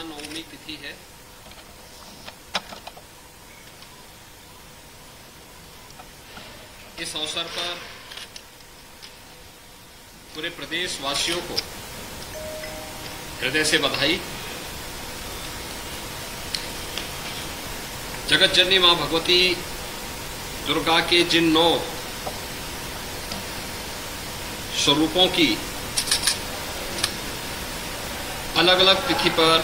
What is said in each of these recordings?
महानवमी तिथि है। इस अवसर पर पूरे प्रदेश वासियों को हृदय से बधाई। जगत जननी मां भगवती दुर्गा के जिन 9 स्वरूपों की अलग अलग तिथि पर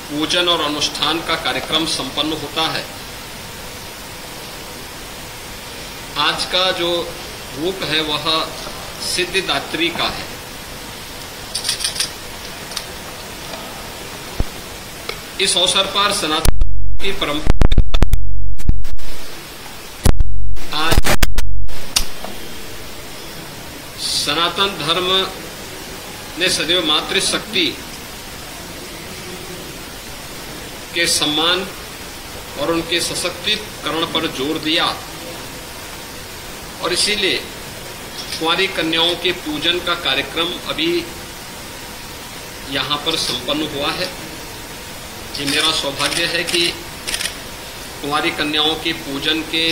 पूजन और अनुष्ठान का कार्यक्रम संपन्न होता है, आज का जो रूप है वह सिद्धिदात्री का है। इस अवसर पर सनातन की परंपरा आज सनातन धर्म ने सदैव मातृशक्ति के सम्मान और उनके सशक्तिकरण पर जोर दिया और इसीलिए कुंवारी कन्याओं के पूजन का कार्यक्रम अभी यहां पर संपन्न हुआ है। ये मेरा सौभाग्य है कि कुंवारी कन्याओं के पूजन के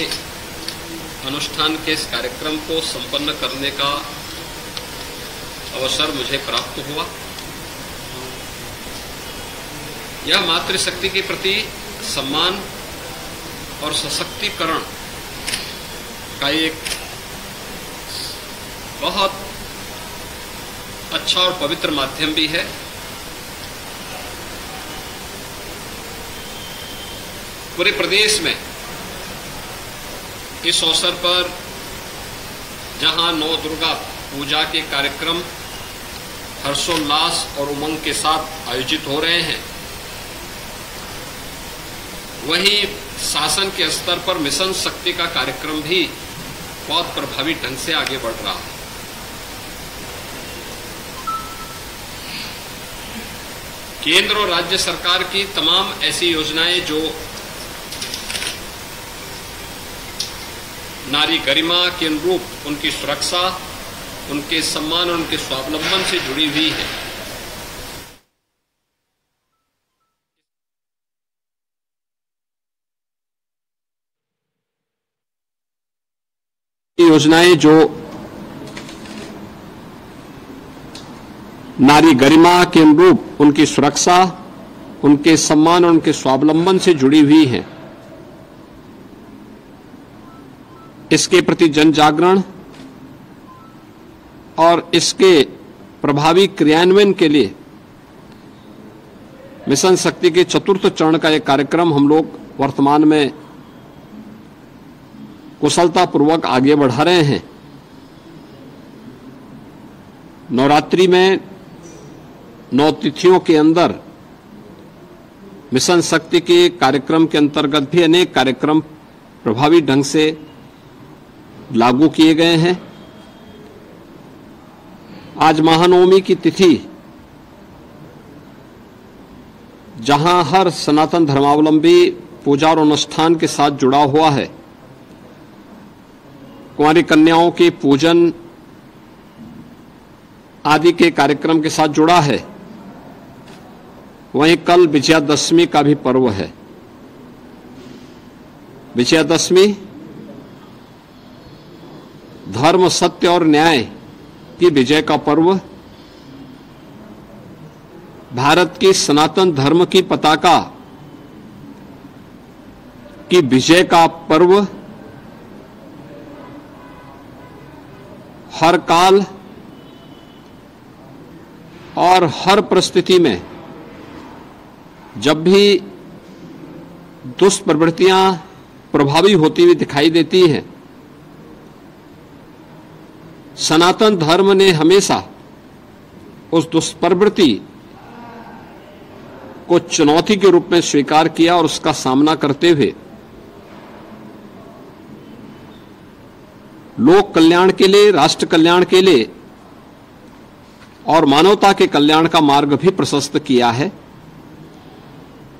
अनुष्ठान के इस कार्यक्रम को संपन्न करने का अवसर मुझे प्राप्त हुआ। यह मातृशक्ति के प्रति सम्मान और सशक्तिकरण का एक बहुत अच्छा और पवित्र माध्यम भी है। पूरे प्रदेश में इस अवसर पर जहां 9 दुर्गा पूजा के कार्यक्रम हर्षोल्लास और उमंग के साथ आयोजित हो रहे हैं, वहीं शासन के स्तर पर मिशन शक्ति का कार्यक्रम भी बहुत प्रभावी ढंग से आगे बढ़ रहा है। केंद्र और राज्य सरकार की तमाम ऐसी योजनाएं जो नारी गरिमा के अनुरूप उनकी सुरक्षा, उनके सम्मान और उनके स्वावलंबन से जुड़ी हुई है। योजनाएं जो नारी गरिमा के अनुरूप उनकी सुरक्षा, उनके सम्मान और उनके स्वावलंबन से जुड़ी हुई हैं, इसके प्रति जन जागरण और इसके प्रभावी क्रियान्वयन के लिए मिशन शक्ति के 4th चरण का एक कार्यक्रम हम लोग वर्तमान में कुशलतापूर्वक आगे बढ़ा रहे हैं। नवरात्रि में 9 तिथियों के अंदर मिशन शक्ति के कार्यक्रम के अंतर्गत भी अनेक कार्यक्रम प्रभावी ढंग से लागू किए गए हैं। आज महानवमी की तिथि, जहां हर सनातन धर्मावलंबी पूजा और अनुष्ठान के साथ जुड़ा हुआ है, कुंवारी कन्याओं के पूजन आदि के कार्यक्रम के साथ जुड़ा है, वहीं कल विजयादशमी का भी पर्व है। विजयादशमी धर्म, सत्य और न्याय की विजय का पर्व, भारत की सनातन धर्म की पताका की विजय का पर्व, हर काल और हर परिस्थिति में जब भी दुष्प्रवृत्तियां प्रभावी होती हुई दिखाई देती हैं, सनातन धर्म ने हमेशा उस दुष्प्रवृत्ति को चुनौती के रूप में स्वीकार किया और उसका सामना करते हुए लोक कल्याण के लिए, राष्ट्र कल्याण के लिए और मानवता के कल्याण का मार्ग भी प्रशस्त किया है।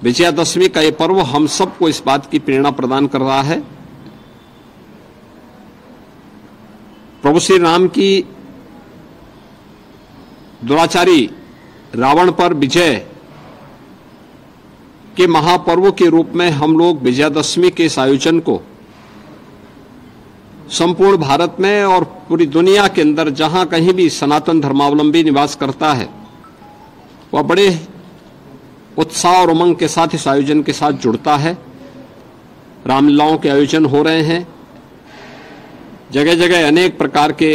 विजयादशमी का ये पर्व हम सबको इस बात की प्रेरणा प्रदान कर रहा है। प्रभु श्री राम की दुराचारी रावण पर विजय के महापर्व के रूप में हम लोग विजयादशमी के इस आयोजन को संपूर्ण भारत में और पूरी दुनिया के अंदर जहां कहीं भी सनातन धर्मावलंबी निवास करता है वह बड़े उत्साह और उमंग के साथ इस आयोजन के साथ जुड़ता है। रामलीलाओं के आयोजन हो रहे हैं, जगह जगह अनेक प्रकार के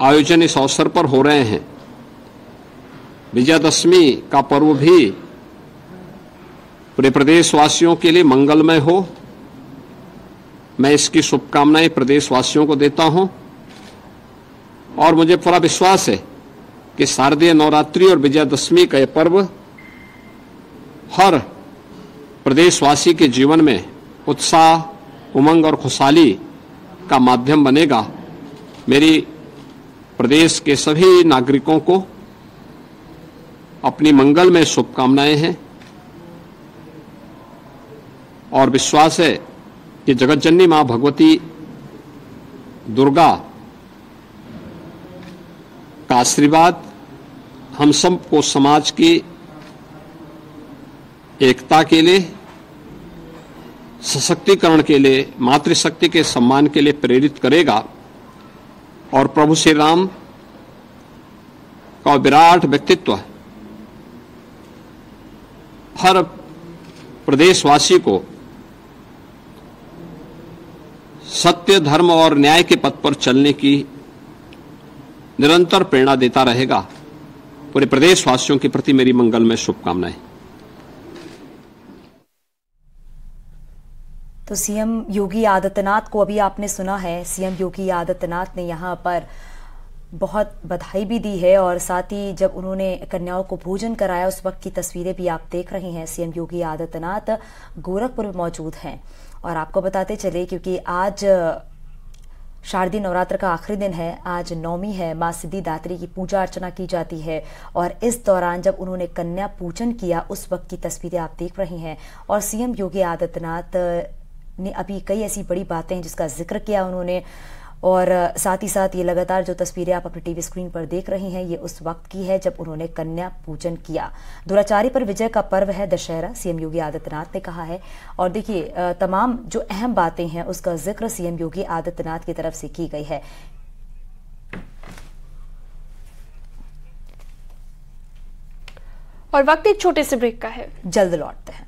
आयोजन इस अवसर पर हो रहे हैं। विजयादशमी का पर्व भी पूरे प्रदेशवासियों के लिए मंगलमय हो, मैं इसकी शुभकामनाएं प्रदेशवासियों को देता हूं और मुझे पूरा विश्वास है कि शारदीय नवरात्रि और विजयादशमी का यह पर्व हर प्रदेशवासी के जीवन में उत्साह, उमंग और खुशहाली का माध्यम बनेगा। मेरी प्रदेश के सभी नागरिकों को अपनी मंगलमय शुभकामनाएं हैं और विश्वास है कि जगतजननी मां भगवती दुर्गा का आशीर्वाद हम सबको समाज की एकता के लिए, सशक्तिकरण के लिए, मातृशक्ति के सम्मान के लिए प्रेरित करेगा और प्रभु श्री राम का विराट व्यक्तित्व हर प्रदेशवासी को सत्य, धर्म और न्याय के पथ पर चलने की निरंतर प्रेरणा देता रहेगा। पूरे प्रदेशवासियों के प्रति मेरी मंगलमय शुभकामनाएं। तो सीएम योगी आदित्यनाथ को अभी आपने सुना है। सीएम योगी आदित्यनाथ ने यहां पर बहुत बधाई भी दी है और साथ ही जब उन्होंने कन्याओं को भोजन कराया उस वक्त की तस्वीरें भी आप देख रहे हैं। सीएम योगी आदित्यनाथ गोरखपुर में मौजूद हैं और आपको बताते चले क्योंकि आज शारदीय नवरात्र का आखिरी दिन है, आज नवमी है, मां सिद्धिदात्री की पूजा अर्चना की जाती है और इस दौरान जब उन्होंने कन्या पूजन किया उस वक्त की तस्वीरें आप देख रहे हैं। और सीएम योगी आदित्यनाथ ने अभी कई ऐसी बड़ी बातें हैं जिसका जिक्र किया उन्होंने और साथ ही साथ ये लगातार जो तस्वीरें आप अपने टीवी स्क्रीन पर देख रहे हैं ये उस वक्त की है जब उन्होंने कन्या पूजन किया। दुराचारी पर विजय का पर्व है दशहरा, सीएम योगी आदित्यनाथ ने कहा है। और देखिए तमाम जो अहम बातें हैं उसका जिक्र सीएम योगी आदित्यनाथ की तरफ से की गई है। और वक्त एक छोटे से ब्रेक का है, जल्द लौटते हैं।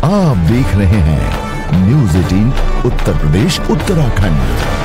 आप देख रहे हैं न्यूज़ 18 उत्तर प्रदेश उत्तराखंड।